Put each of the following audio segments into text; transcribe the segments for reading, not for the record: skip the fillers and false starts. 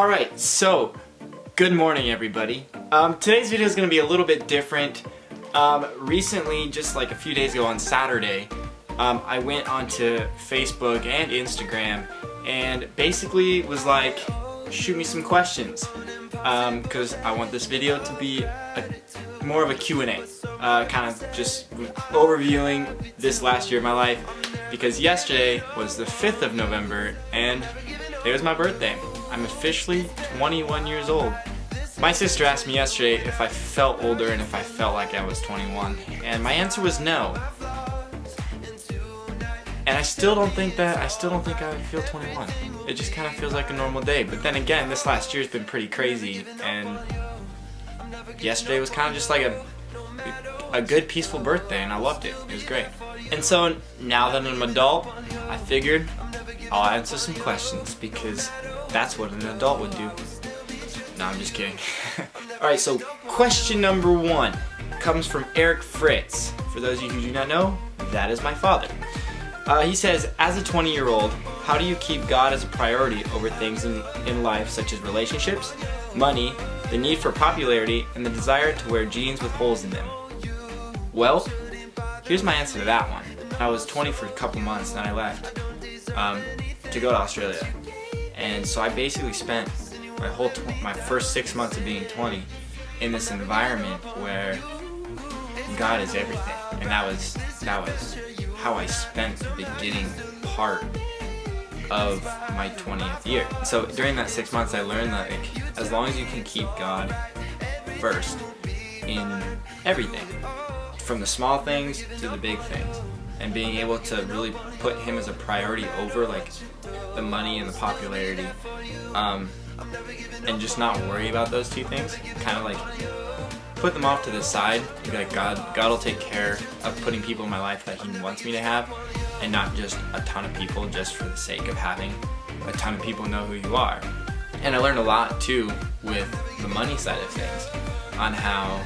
Alright, so good morning everybody. Today's video is going to be a little bit different. Recently, just like a few days ago on Saturday, I went onto Facebook and Instagram and basically was like, shoot me some questions, because I want this video to be more of a Q&A, kind of just overviewing this last year of my life, because yesterday was the 5th of November and it was my birthday. I'm officially 21 years old. My sister asked me yesterday if I felt older and if I felt like I was 21, and my answer was no. And I still don't think I feel 21. It just kind of feels like a normal day. But then again, this last year's been pretty crazy, and yesterday was kind of just like a good peaceful birthday, and I loved it. It was great. And so now that I'm an adult, I figured I'll answer some questions because that's what an adult would do. No, I'm just kidding. Alright, so question number 1 comes from Eric Fritz. For those of you who do not know, that is my father. He says, as a 20-year-old, how do you keep God as a priority over things in life such as relationships, money, the need for popularity, and the desire to wear jeans with holes in them? Well, here's my answer to that one. I was 20 for a couple months and then I left to go to Australia. And so I basically spent my first 6 months of being 20 in this environment where God is everything. And that was how I spent the beginning part of my 20th year. So during that 6 months I learned that as long as you can keep God first in everything, from the small things to the big things, and being able to really put Him as a priority over like the money and the popularity, and just not worry about those two things, kind of like put them off to the side, be like, God will take care of putting people in my life that He wants me to have, and not just a ton of people just for the sake of having a ton of people know who you are. And I learned a lot too with the money side of things, on how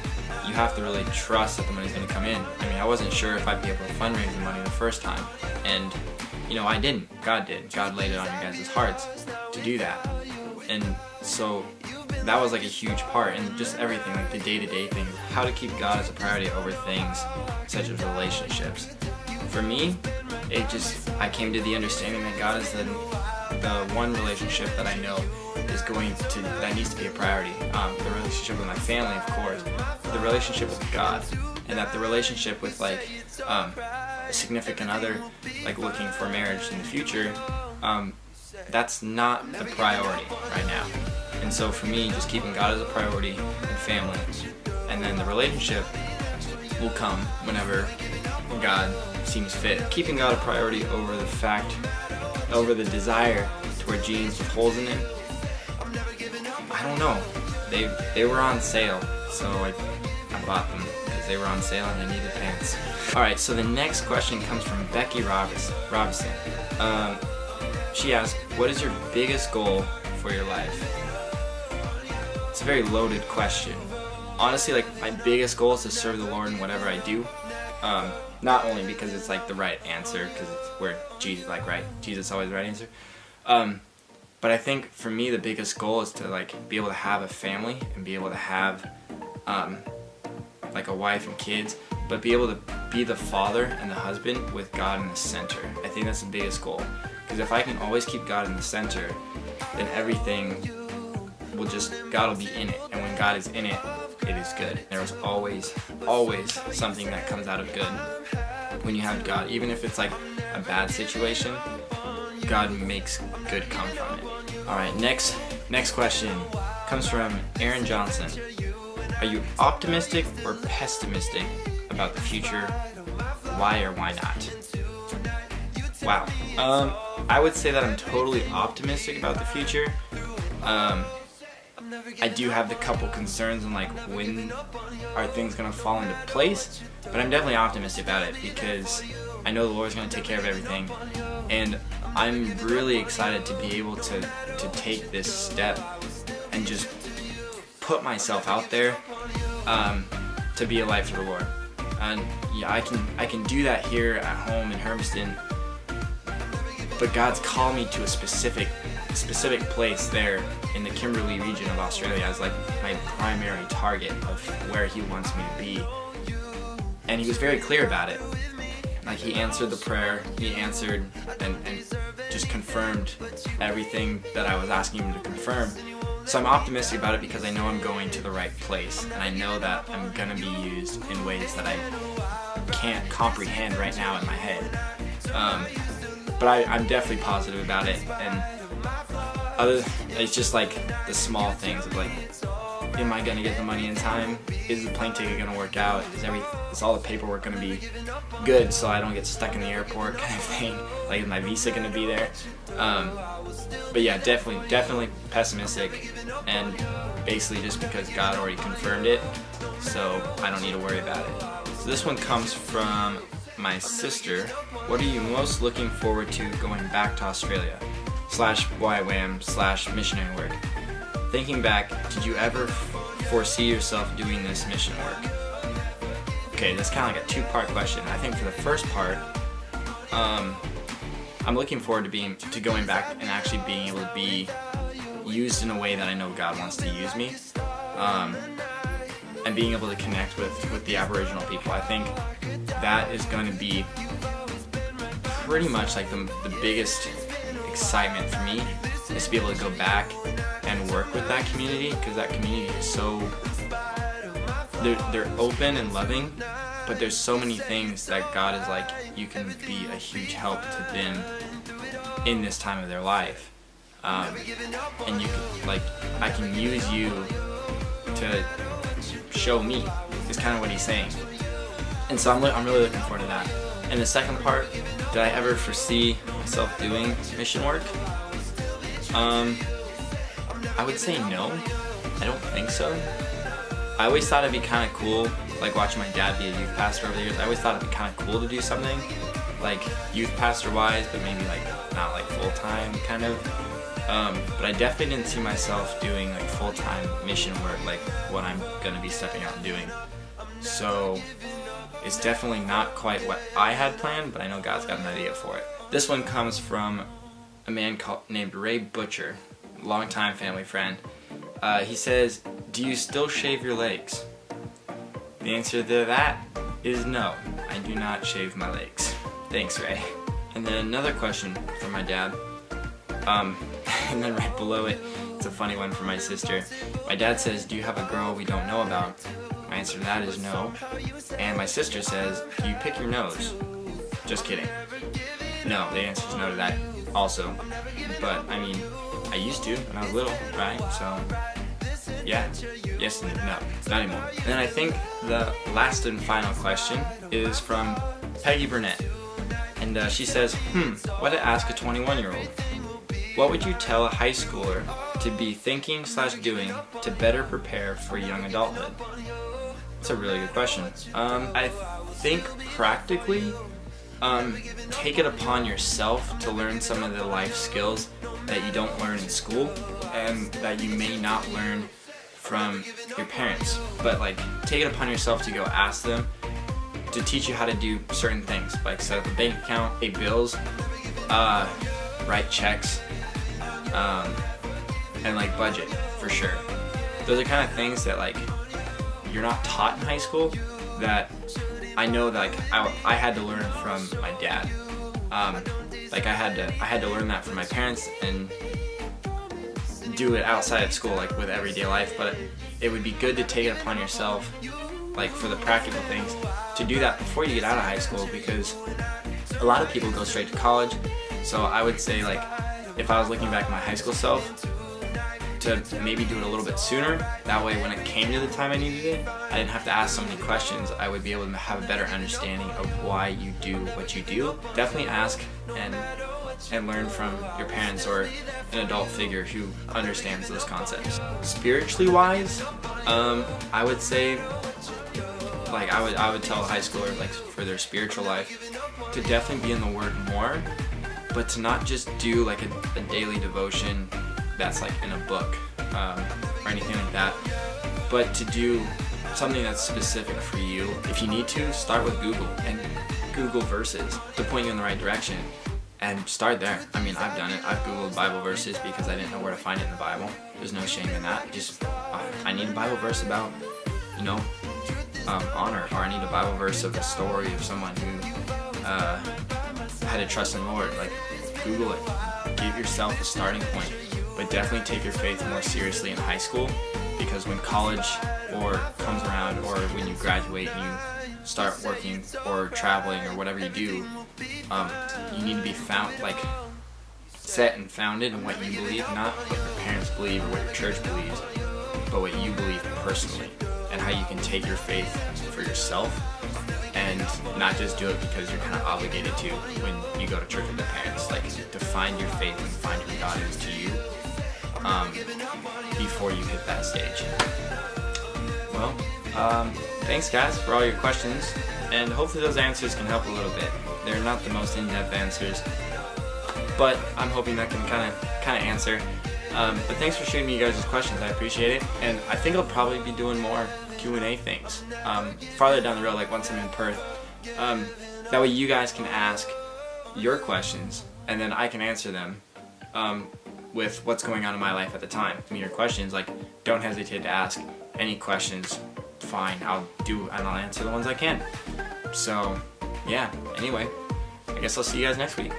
you have to really trust that the money's going to come in. I mean, I wasn't sure if I'd be able to fundraise the money the first time, and I didn't. God did. God laid it on you guys' hearts to do that. And so that was like a huge part, and just everything, like the day-to-day things, how to keep God as a priority over things such as relationships. For me, I came to the understanding that God is the one relationship that I know that needs to be a priority. The relationship with my family, of course, the relationship with God, and that the relationship with like a significant other, like looking for marriage in the future, that's not the priority right now. And so for me, just keeping God as a priority and family, and then the relationship will come whenever God seems fit. Keeping God a priority over the desire to wear jeans with holes in them, I don't know. They were on sale, so I bought them because they were on sale and I needed pants. Alright, so the next question comes from Becky Robinson. She asked, what is your biggest goal for your life? It's a very loaded question. Honestly, like, my biggest goal is to serve the Lord in whatever I do. Not only because it's like the right answer, because it's where Jesus, like, right, Jesus is always the right answer. But I think for me the biggest goal is to like be able to have a family and be able to have like a wife and kids, but be able to be the father and the husband with God in the center. I think that's the biggest goal, because if I can always keep God in the center, then everything God will be in it, and when God is in it, it is good. There's always something that comes out of good when you have God. Even if it's like a bad situation, God makes good come from it. Alright, next question comes from Aaron Johnson. Are you optimistic or pessimistic about the future? Why or why not? Wow. I would say that I'm totally optimistic about the future. I do have the couple concerns on like when are things gonna fall into place, but I'm definitely optimistic about it because I know the Lord's gonna take care of everything, and I'm really excited to be able to take this step and just put myself out there to be a light for the Lord. And yeah, I can do that here at home in Hermiston, but God's called me to a specific specific place there in the Kimberley region of Australia as like my primary target of where he wants me to be. And he was very clear about it. Like, he answered the prayer, he answered and just confirmed everything that I was asking him to confirm. So I'm optimistic about it because I know I'm going to the right place, and I know that I'm gonna be used in ways that I can't comprehend right now in my head. But I'm definitely positive about it, and it's just like the small things of like, am I gonna get the money in time? Is the plane ticket gonna work out? Is all the paperwork gonna be good so I don't get stuck in the airport kind of thing? Like, is my visa gonna be there? But yeah, definitely pessimistic, and basically just because God already confirmed it, so I don't need to worry about it. So this one comes from my sister. What are you most looking forward to going back to Australia? /YWAM/ missionary work. Thinking back, did you ever foresee yourself doing this mission work? Okay, that's kind of like a two-part question. I think for the first part, I'm looking forward to going back and actually being able to be used in a way that I know God wants to use me, and being able to connect with the Aboriginal people. I think that is going to be pretty much like the biggest excitement for me, is to be able to go back and work with that community, because that community is so, they're open and loving, but there's so many things that God is like, you can be a huge help to them in this time of their life, and you can, like, I can use you to show me, is kind of what he's saying. And so I'm really looking forward to that. And the second part, did I ever foresee myself doing mission work? I would say no. I don't think so. I always thought it'd be kind of cool, like watching my dad be a youth pastor over the years. I always thought it'd be kind of cool to do something like youth pastor wise, but maybe like not like full time kind of. But I definitely didn't see myself doing like full time mission work like what I'm gonna be stepping out and doing. So it's definitely not quite what I had planned, but I know God's got an idea for it. This one comes from a man named Ray Butcher, longtime family friend. He says, do you still shave your legs? The answer to that is no. I do not shave my legs. Thanks, Ray. And then another question from my dad. And then right below it, it's a funny one from my sister. My dad says, do you have a girl we don't know about? My answer to that is no. And my sister says, do you pick your nose? Just kidding. No, the answer is no to that also. But I mean, I used to when I was little, right? So yeah, yes and no, not anymore. And then I think the last and final question is from Peggy Burnett. And she says, what to ask a 21-year-old? What would you tell a high schooler to be thinking/doing to better prepare for young adulthood? That's a really good question. I think practically, take it upon yourself to learn some of the life skills that you don't learn in school and that you may not learn from your parents. But like, take it upon yourself to go ask them to teach you how to do certain things, like set up a bank account, pay bills, write checks, and like budget for sure. Those are kind of things that like you're not taught in high school, that I know that like I had to learn from my dad. Like I had to learn that from my parents and do it outside of school, like with everyday life. But it would be good to take it upon yourself, like for the practical things, to do that before you get out of high school, because a lot of people go straight to college. So I would say, like, if I was looking back at my high school self, to maybe do it a little bit sooner. That way when it came to the time I needed it, I didn't have to ask so many questions. I would be able to have a better understanding of why you do what you do. Definitely ask and learn from your parents or an adult figure who understands those concepts. Spiritually wise, I would say, like I would tell a high schooler, like for their spiritual life, to definitely be in the Word more, but to not just do like a daily devotion that's like in a book or anything like that, but to do something that's specific for you. If you need to, start with Google and Google verses to point you in the right direction, and start there. I mean, I've done it. I've Googled Bible verses because I didn't know where to find it in the Bible. There's no shame in that. Just, I need a Bible verse about, honor, or I need a Bible verse of a story of someone who had to trust in the Lord. Like, Google it. Give yourself a starting point, but definitely take your faith more seriously in high school, because when college or comes around, or when you graduate and you start working or traveling or whatever you do, you need to be set and founded in what you believe, not what your parents believe or what your church believes, but what you believe personally, and how you can take your faith for yourself and not just do it because you're kind of obligated to when you go to church with your parents. Like, to find your faith and find who God is to you before you hit that stage. Well, thanks guys for all your questions, and hopefully those answers can help a little bit. They're not the most in-depth answers, but I'm hoping that can kind of answer. But thanks for shooting me you guys' questions. I appreciate it, and I think I'll probably be doing more Q&A things farther down the road, like once I'm in Perth. That way you guys can ask your questions, and then I can answer them with what's going on in my life at the time. I mean, your questions, like, don't hesitate to ask any questions. Fine, I'll answer the ones I can. So, yeah, anyway, I guess I'll see you guys next week.